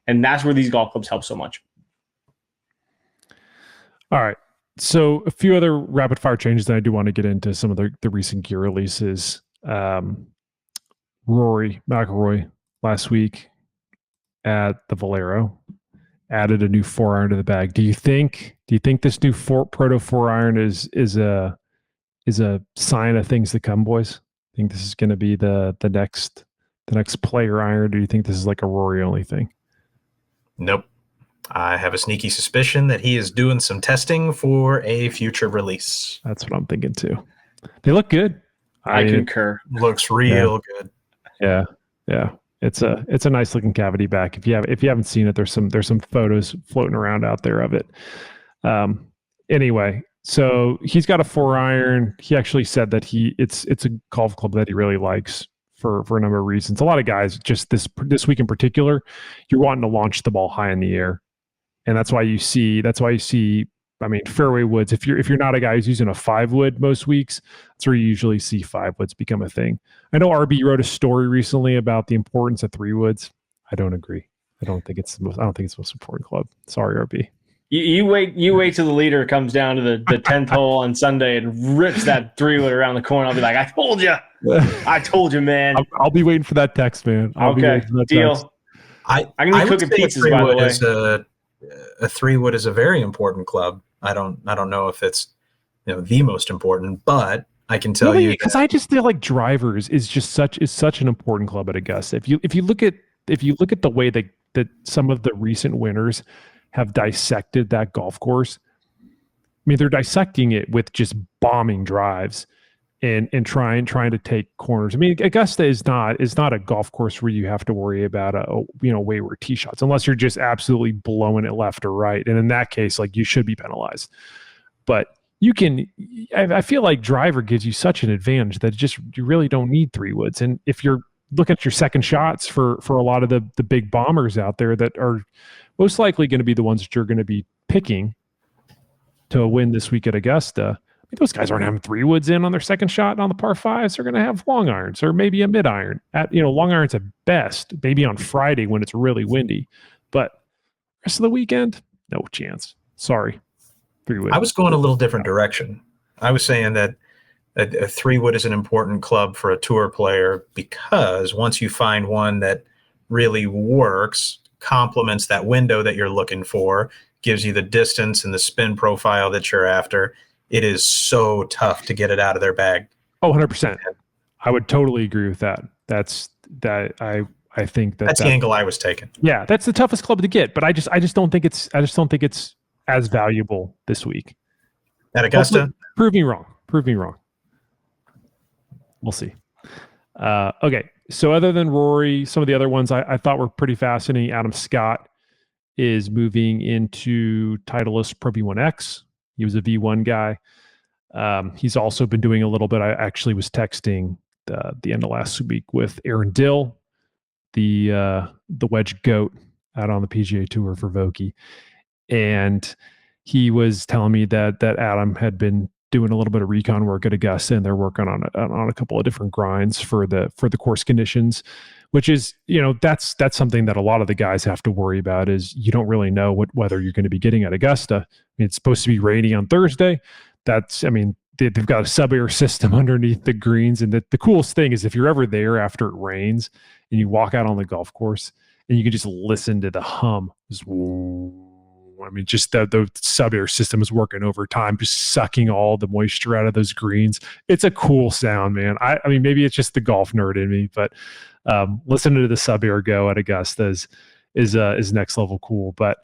And that's where these golf clubs help so much. All right. So a few other rapid fire changes that I do want to get into, some of the recent gear releases. Rory McIlroy last week at the Valero added a new 4-iron to the bag. Do you think this new Proto 4-iron is a sign of things to come, boys? Think this is going to be the next player iron? Or do you think this is like a Rory only thing? Nope. I have a sneaky suspicion that he is doing some testing for a future release. That's what I'm thinking too. They look good. I concur. Looks real good. Yeah. Yeah. It's a nice looking cavity back. If you haven't seen it, there's some photos floating around out there of it. Anyway, so he's got a 4-iron. He actually said that it's a golf club that he really likes for a number of reasons. A lot of guys, just this week in particular, you're wanting to launch the ball high in the air. And that's why you see, I mean, fairway woods, if you're not a guy who's using a 5-wood most weeks, that's where you usually see 5-woods become a thing. I know RB wrote a story recently about the importance of 3-woods. I don't agree. I don't think it's the most important club. Sorry, RB. You wait till the leader comes down to the 10th hole on Sunday and rips that 3-wood around the corner. I'll be like, I told you, man. I'll be waiting for that text, man. Okay, deal. I'm gonna be cooking pizzas, by the way. A 3-wood is a very important club. I don't know if it's the most important, but I can tell you because I just feel like drivers is such an important club at Augusta. If you look at the way that some of the recent winners have dissected that golf course, I mean, they're dissecting it with just bombing drives. and trying to take corners. I mean, Augusta is not a golf course where you have to worry about wayward tee shots unless you're just absolutely blowing it left or right. And in that case, like, you should be penalized. But you can. I feel like driver gives you such an advantage that you really don't need 3 woods. And if you're looking at your second shots for a lot of the big bombers out there that are most likely going to be the ones that you're going to be picking to win this week at Augusta, I mean, those guys aren't having 3 woods in on their second shot on the par 5s. They're going to have long irons or maybe a mid iron long irons at best, maybe on Friday when it's really windy, but rest of the weekend, no chance. Sorry. 3 wood. I was going a little different direction. I was saying that a 3-wood is an important club for a tour player because once you find one that really works, complements that window that you're looking for, gives you the distance and the spin profile that you're after, it is so tough to get it out of their bag. Oh, 100%. I would totally agree with that. I think that's the angle I was taking. Yeah, that's the toughest club to get, but I just don't think it's as valuable this week. At Augusta? Prove me wrong. We'll see. Okay. So other than Rory, some of the other ones I thought were pretty fascinating. Adam Scott is moving into Titleist Pro V1X. He was a V1 guy. He's also been doing a little bit. I actually was texting the end of last week with Aaron Dill, the wedge goat out on the PGA Tour for Vokey. And he was telling me that Adam had been doing a little bit of recon work at Augusta, and they're working on a couple of different grinds for the course conditions, which is, that's something that a lot of the guys have to worry about. Is you don't really know what weather you're going to be getting at Augusta. I mean, it's supposed to be rainy on Thursday. They've got a sub-air system underneath the greens, and the coolest thing is if you're ever there after it rains and you walk out on the golf course and you can just listen to the hum. Just the sub-air system is working overtime, just sucking all the moisture out of those greens. It's a cool sound, man. I mean, maybe it's just the golf nerd in me, but listening to the sub-air go at Augusta is next level cool. But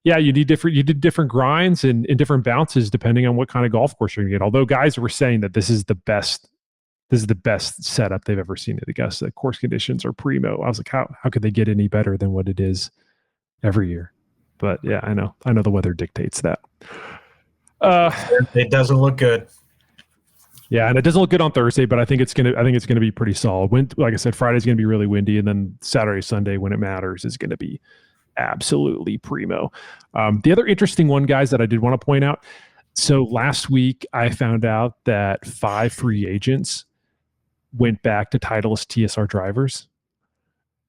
yeah, you did different grinds and different bounces depending on what kind of golf course you're going to get. Although guys were saying that this is the best setup they've ever seen at Augusta. The course conditions are primo. I was like, how could they get any better than what it is every year? But yeah, I know the weather dictates that. It doesn't look good. Yeah, and it doesn't look good on Thursday, but I think it's gonna be pretty solid. Like I said, Friday's gonna be really windy, and then Saturday, Sunday, when it matters, is gonna be absolutely primo. The other interesting one, guys, that I did want to point out. So last week, I found out that 5 free agents went back to Titleist TSR drivers.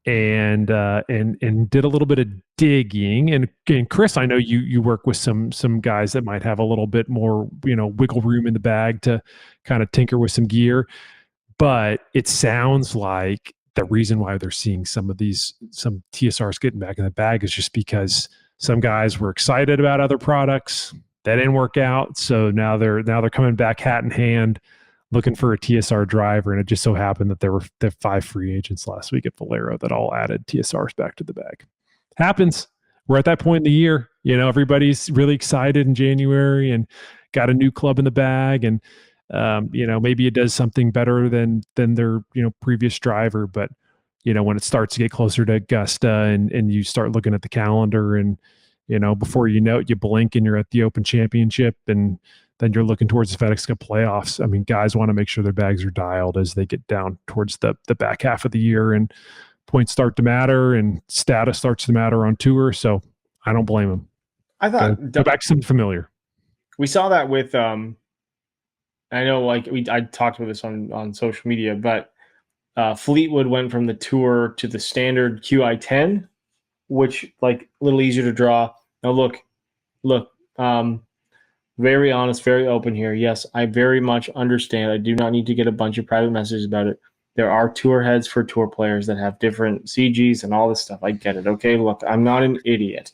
And did a little bit of digging. And Kris, I know you work with some guys that might have a little bit more, wiggle room in the bag to kind of tinker with some gear. But it sounds like the reason why they're seeing some TSRs getting back in the bag is just because some guys were excited about other products that didn't work out. So now they're coming back hat in hand, looking for a TSR driver, and it just so happened that there were 5 free agents last week at Valero that all added TSRs back to the bag. Happens. We're at that point in the year. Everybody's really excited in January and got a new club in the bag, and maybe it does something better than their previous driver. But when it starts to get closer to Augusta and you start looking at the calendar, and before you know it, you blink and you're at the Open Championship, and then you're looking towards the FedEx Cup playoffs. I mean, guys want to make sure their bags are dialed as they get down towards the back half of the year, and points start to matter and status starts to matter on tour. So I don't blame them. I thought go back to something familiar. We saw that with I know I talked about this on social media, but Fleetwood went from the tour to the standard QI10, which a little easier to draw. Now look. Very honest, very open here. Yes, I very much understand. I do not need to get a bunch of private messages about it. There are tour heads for tour players that have different CGs and all this stuff. I get it. Okay, look, I'm not an idiot.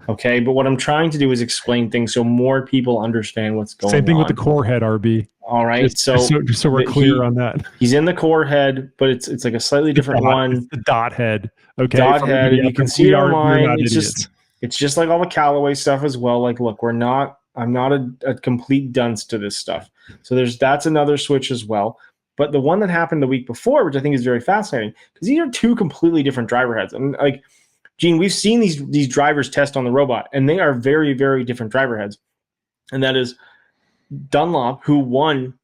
Okay, but what I'm trying to do is explain things so more people understand what's going on. Same thing with the core head, RB. All right, so we're clear on that. He's in the core head, but it's like a slightly different one. It's the dot head. Okay, dot head. You can see it online. It's just like all the Callaway stuff as well. Look, I'm not a complete dunce to this stuff. So that's another switch as well. But the one that happened the week before, which I think is very fascinating, because these are two completely different driver heads. And like, Gene, we've seen these drivers test on the robot, and they are very, very different driver heads. And that is Dunlop, who won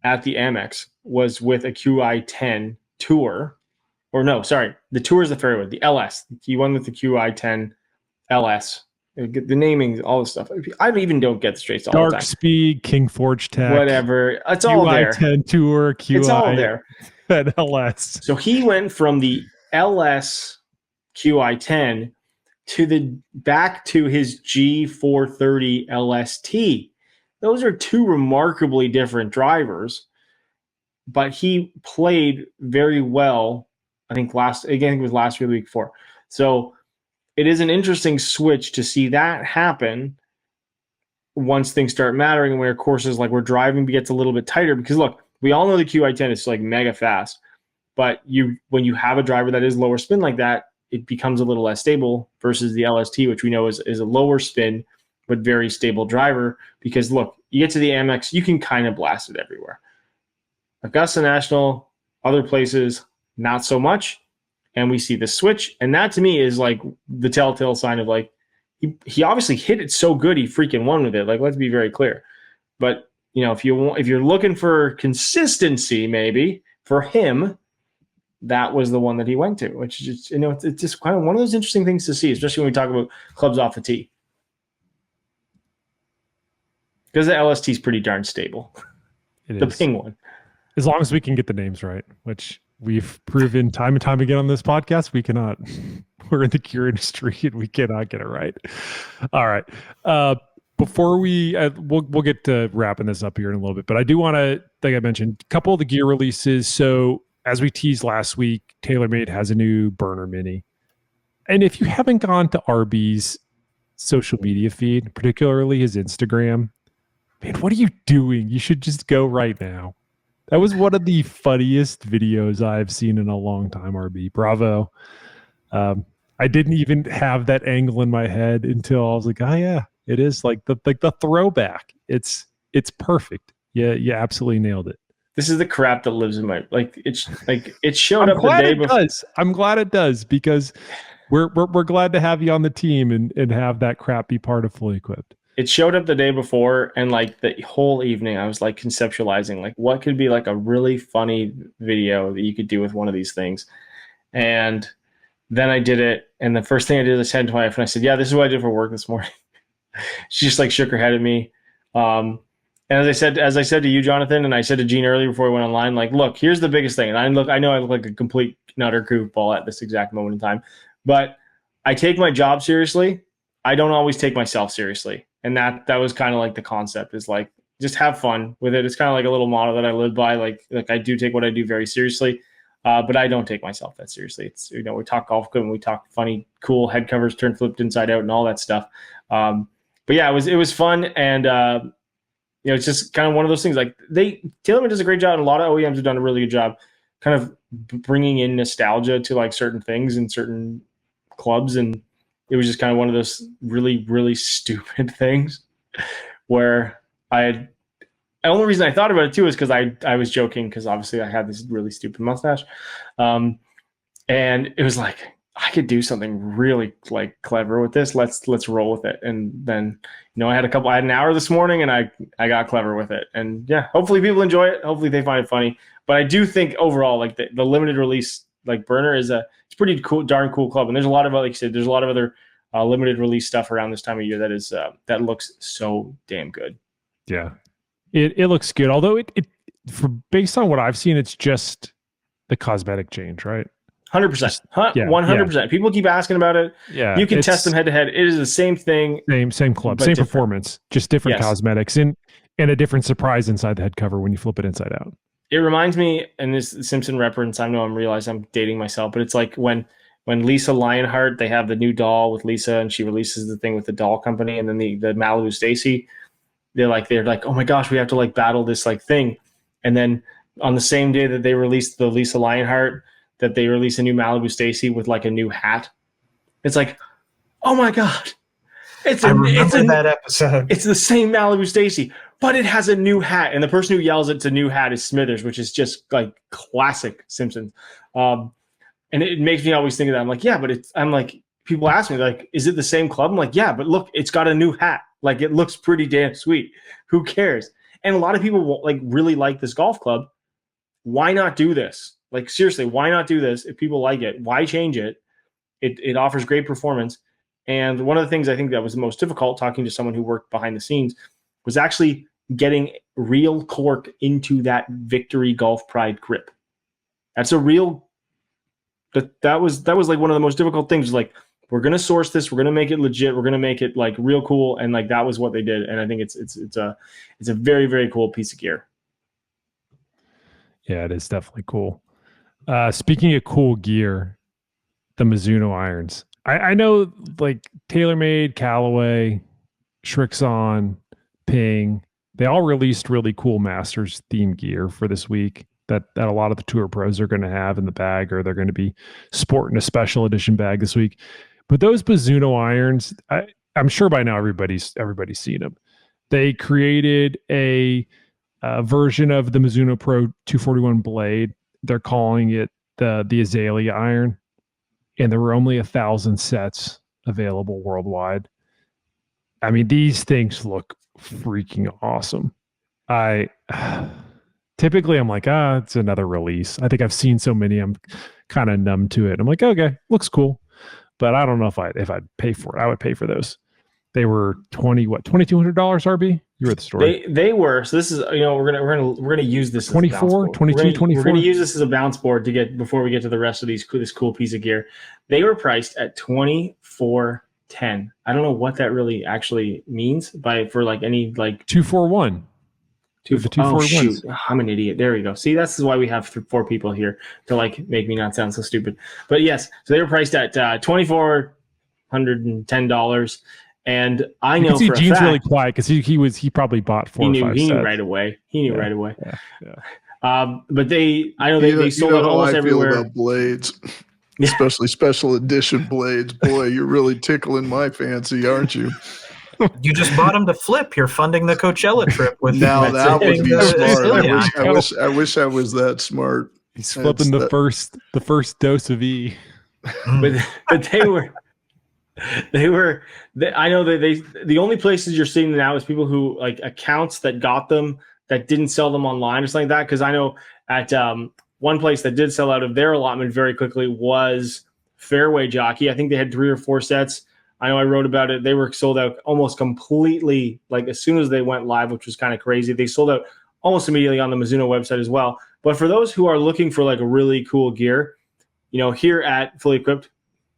at the Amex, was with a QI10 Tour. Or no, sorry, the Tour is the fairway, the LS. He won with the QI10 LS. The naming, all this stuff. I even don't get the straights all the Dark time. Speed, King Forge Tech, Whatever. It's all there. QI10 Tour, QI. It's all there. LS. So he went from the LS QI10 back to his G430 LST. Those are two remarkably different drivers, but he played very well. I think it was last year, the week before. So it is an interesting switch to see that happen once things start mattering, and where courses like where driving gets a little bit tighter. Because look, we all know the QI10 is like mega fast, but when you have a driver that is lower spin like that, it becomes a little less stable versus the LST, which we know is a lower spin but very stable driver. Because look, you get to the Amex, you can kind of blast it everywhere. Augusta National, other places, not so much. And we see the switch. And that to me is like the telltale sign of like, he obviously hit it so good, he freaking won with it. Like, let's be very clear. But, you know, if you're looking for consistency, maybe for him, that was the one that he went to, which is just, you know, it's just kind of one of those interesting things to see, especially when we talk about clubs off the tee. Because the LST is pretty darn stable. The ping one. As long as we can get the names right, which we've proven time and time again on this podcast, we cannot. We're in the gear industry and we cannot get it right. All right. Before we'll get to wrapping this up here in a little bit, but I do want to, like I mentioned, a couple of the gear releases. So as we teased last week, TaylorMade has a new burner mini. And if you haven't gone to RB's social media feed, particularly his Instagram, man, what are you doing? You should just go right now. That was one of the funniest videos I've seen in a long time, RB. Bravo. I didn't even have that angle in my head until I was like, oh yeah, it is like the throwback. It's perfect. Yeah, you absolutely nailed it. This is the crap that lives in my it showed up the day before. I'm glad it does, because we're glad to have you on the team and have that crap be part of Fully Equipped. It showed up the day before, and like the whole evening I was like conceptualizing like what could be like a really funny video that you could do with one of these things. And then I did it, and the first thing I did is I sent it to my wife and I said, yeah, this is what I did for work this morning. She just like shook her head at me. And as I said to you, Jonathan, and I said to Gene earlier before we went online, like, look, here's the biggest thing. And I know I look like a complete nutter goofball at this exact moment in time, but I take my job seriously. I don't always take myself seriously. And that was kind of like the concept, is like, just have fun with it. It's kind of like a little motto that I live by. Like I do take what I do very seriously, but I don't take myself that seriously. It's, you know, we talk golf club and we talk funny, cool head covers turned flipped inside out and all that stuff. But yeah, it was fun. And, you know, it's just kind of one of those things. Like TaylorMade does a great job, and a lot of OEMs have done a really good job kind of bringing in nostalgia to like certain things and certain clubs. And it was just kind of one of those really, really stupid things where the only reason I thought about it too is because I was joking, because obviously I had this really stupid mustache. And it was like, I could do something really like clever with this. Let's roll with it. And then, you know, I had an hour this morning, and I got clever with it. And yeah, hopefully people enjoy it. Hopefully they find it funny. But I do think overall, like the limited release, like burner it's pretty cool, darn cool club. And there's a lot of, like you said, there's a lot of other limited release stuff around this time of year that looks so damn good. Yeah, it looks good. Although based on what I've seen, it's just the cosmetic change, right? 100%. 100%. People keep asking about it. Yeah, you can test them head to head. It is the same thing. Same club, same performance, just different cosmetics and a different surprise inside the head cover when you flip it inside out. It reminds me, and this Simpson reference, I know I'm dating myself, but it's like when Lisa Lionheart, they have the new doll with Lisa, and she releases the thing with the doll company, and then the Malibu Stacy, they're like, oh my gosh, we have to like battle this like thing. And then on the same day that they released the Lisa Lionheart, that they release a new Malibu Stacy with like a new hat. It's like, oh my God, It's I remember that episode. It's the same Malibu Stacy, but it has a new hat, and the person who yells it's a new hat is Smithers, which is just like classic Simpsons. And it makes me always think of that. I'm like, yeah, but I'm like, people ask me like, is it the same club? I'm like, yeah, but look, it's got a new hat. Like, it looks pretty damn sweet. Who cares? And a lot of people like really like this golf club. Why not do this? Like, seriously, why not do this? If people like it, why change it? It offers great performance. And one of the things I think that was the most difficult, talking to someone who worked behind the scenes, was actually getting real cork into that Victory Golf Pride grip. That's a real. That was like one of the most difficult things. Like, we're gonna source this, we're gonna make it legit, we're gonna make it like real cool, and like that was what they did. And I think it's a very, very cool piece of gear. Yeah, it is definitely cool. Speaking of cool gear, the Mizuno irons. I know like TaylorMade, Callaway, Shrixon, Ping, they all released really cool Masters theme gear for this week that a lot of the tour pros are going to have in the bag, or they're going to be sporting a special edition bag this week. But those Mizuno irons, I'm sure by now everybody's seen them. They created a version of the Mizuno Pro 241 blade. They're calling it the Azalea iron, and there were only 1,000 sets available worldwide. I mean, these things look freaking awesome. Typically I'm like, it's another release. I think I've seen so many, I'm kind of numb to it. I'm like, okay, looks cool, but I don't know if I'd pay for it. I would pay for those. They were $2,200 RB. You were at the store. They were. So this is, we're gonna use this 24, 22, 24. We're gonna use this as a bounce board before we get to the rest of this cool piece of gear. They were priced at $2,410. I don't know what that really actually means for like any like 241. Oh shoot! I'm an idiot. There we go. See, that's why we have 4 people here to like make me not sound so stupid. But yes, so they were priced at $2,410, and I know for Gene's fact, really quiet because he probably bought 4 or 5 he sets. knew right away. He knew right away. Yeah. But they sold out almost everywhere. I feel about blades, especially special edition blades. Boy, you're really tickling my fancy, aren't you? You just bought them to flip. You're funding the Coachella trip with. Now that would be smart. I wish I was that smart. He's flipping the first dose of E. but they were. I know that the only places you're seeing them now is people who like accounts that got them that didn't sell them online or something like that. Because I know at one place that did sell out of their allotment very quickly was Fairway Jockey. I think they had 3 or 4 sets. I know I wrote about it. They were sold out almost completely, like as soon as they went live, which was kind of crazy. They sold out almost immediately on the Mizuno website as well. But for those who are looking for like a really cool gear, here at Fully Equipped,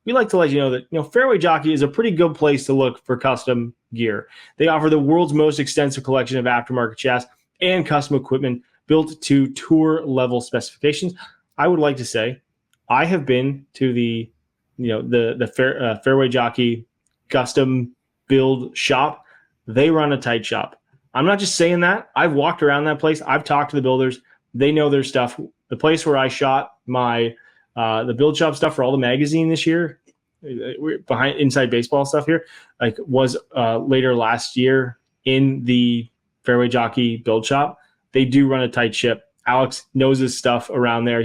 we like to let you know that Fairway Jockey is a pretty good place to look for custom gear. They offer the world's most extensive collection of aftermarket shafts and custom equipment built to tour level specifications. I would like to say I have been to the Fairway Jockey custom build shop. They run a tight shop. I'm not just saying that. I've walked around that place. I've talked to the builders. They know their stuff. The place where I shot my the build shop stuff for all the magazine this year, behind Inside Baseball stuff here, like was later last year in the Fairway Jockey build shop. They do run a tight ship. Alex knows his stuff around there.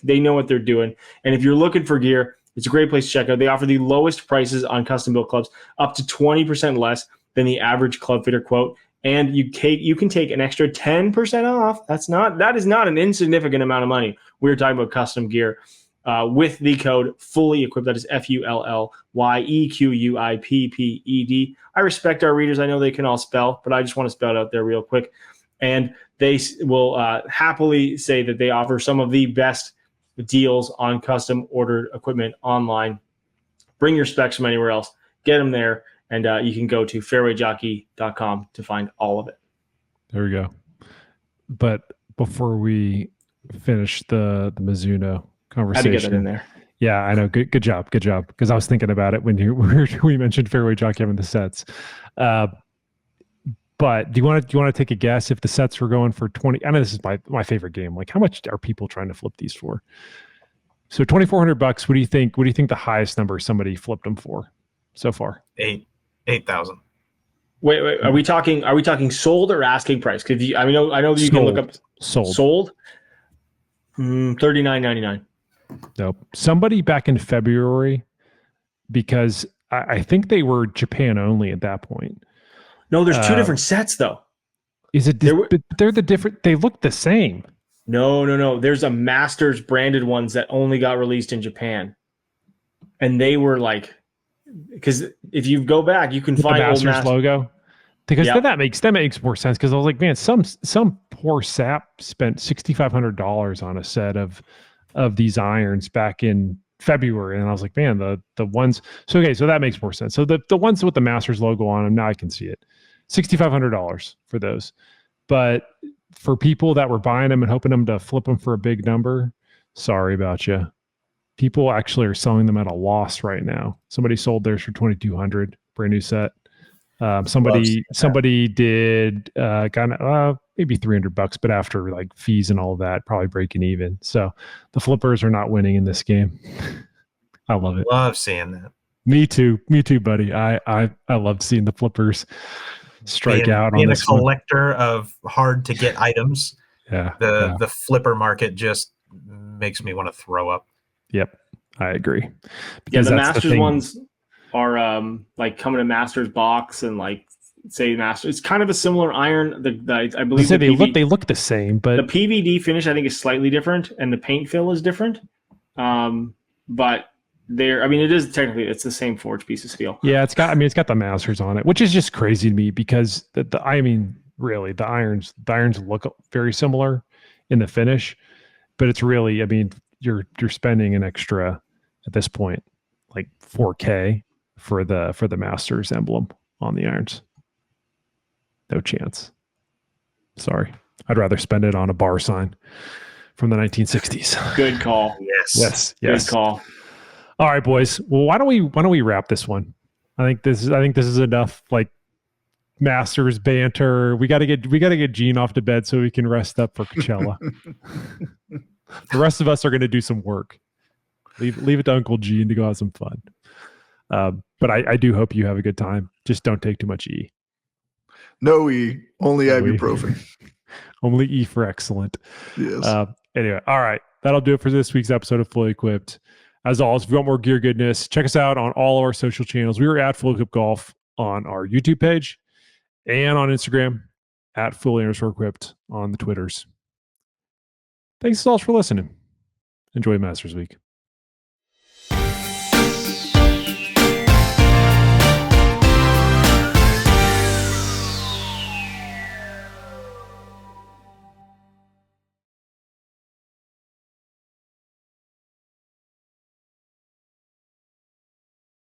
They know what they're doing. And if you're looking for gear, it's a great place to check out. They offer the lowest prices on custom built clubs, up to 20% less than the average club fitter quote. And you can take an extra 10% off. That is not an insignificant amount of money. We're talking about custom gear with the code Fully Equipped. That is FULLYEQUIPPED. I respect our readers. I know they can all spell, but I just want to spell it out there real quick. And they will happily say that they offer some of the best deals on custom ordered equipment online. Bring your specs from anywhere else. Get them there. And you can go to fairwayjockey.com to find all of it. There we go. But before we finish the Mizuno conversation, had to get that in there. Yeah, I know. Good job. Because I was thinking about it when we mentioned Fairway Jockey having the sets. But do you want to take a guess if the sets were going for 20? I know this is my favorite game. Like, how much are people trying to flip these for? So $2,400. What do you think? What do you think the highest number somebody flipped them for so far? 8. 8,000. Wait. Are we talking sold or asking price? Because I know that you can look up sold. $39.99. Nope. Somebody back in February, because I think they were Japan only at that point. No, there's two different sets though. Is it? They're the different. They look the same. No. There's a Masters branded ones that only got released in Japan, and they were like, because if you go back, you can find the Masters logo. Because that makes more sense. Because I was like, man, some poor sap spent $6,500 on a set of these irons back in February, and I was like, man, the ones. So that makes more sense. So the ones with the Masters logo on them, now I can see it. $6,500 for those, but for people that were buying them and hoping them to flip them for a big number, sorry about you. People actually are selling them at a loss right now. Somebody sold theirs for $2,200, brand new set. Somebody did got maybe $300, but after like fees and all of that, probably breaking even. So the flippers are not winning in this game. I love it. Love seeing that. Me too, buddy. I love seeing the flippers strike out on this being a collector of hard to get items. The flipper market just makes me want to throw up. Yep, I agree. Because the Masters ones are like coming to Masters box and like say Masters. It's kind of a similar iron. I believe they look the same, but the PVD finish I think is slightly different, and the paint fill is different. But it is technically it's the same forged piece of steel. Yeah, it's got the Masters on it, which is just crazy to me because really the irons look very similar in the finish, but it's really you're spending an extra at this point like $4,000 for the Masters emblem on the irons. No chance. Sorry. I'd rather spend it on a bar sign from the 1960s. Good call. Yes. Good call. All right, boys. Well, why don't we wrap this one? I think this is enough like Masters banter. We gotta get Gene off to bed so we can rest up for Coachella. The rest of us are gonna do some work. Leave it to Uncle Gene to go have some fun. But I do hope you have a good time. Just don't take too much E. No E, only ibuprofen. Only E for excellent. Yes. Anyway, all right. That'll do it for this week's episode of Fully Equipped. As always, if you want more gear goodness, check us out on all of our social channels. We are at Fully Equipped Golf on our YouTube page and on Instagram at Fully_Equipped on the Twitters. Thanks so much for listening. Enjoy Masters Week.